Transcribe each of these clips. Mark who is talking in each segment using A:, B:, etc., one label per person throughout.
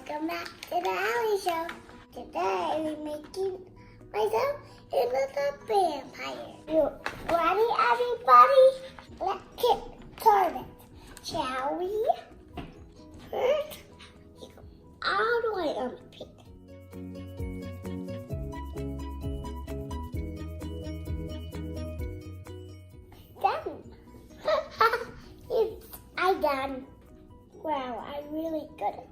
A: Welcome back to the Ellie Show. Today we're making myself into the vampire. You ready, everybody? Let's get started, shall we? First, you go all the way on the pig. Done. I done. Wow, I'm really good at it.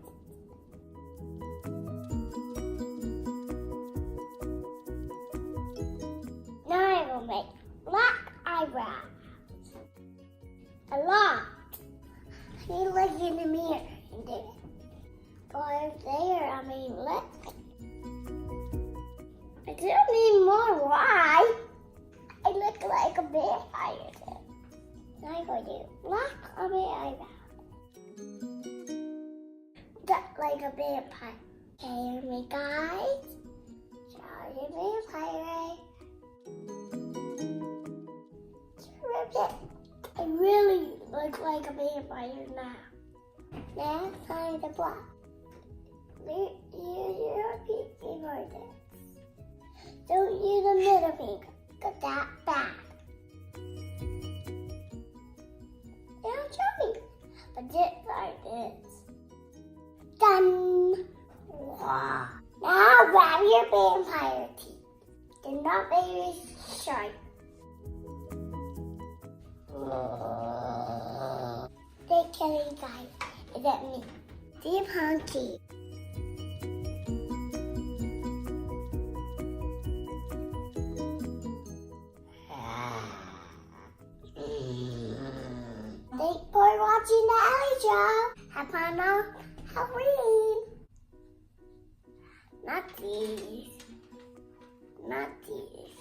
A: Now I will make black eyebrows. A lot. You look in the mirror and do it. Go there, look. I don't need more. Why? I look like a vampire too. Now I'm going to do black on my eyebrows. Just like a vampire. Okay, me guys. Sorry, vampire. I really look like a vampire now. Now it's time to block. Use your finger this. Don't use the middle finger, because that's bad. Now show me. But just like this. Done. Wow. Now grab your vampire teeth. They're not very sharp. They're killing guys. Is that me? Deep hunky. Thanks for watching the Ellie Show. Have fun on Halloween. Not these. Not these.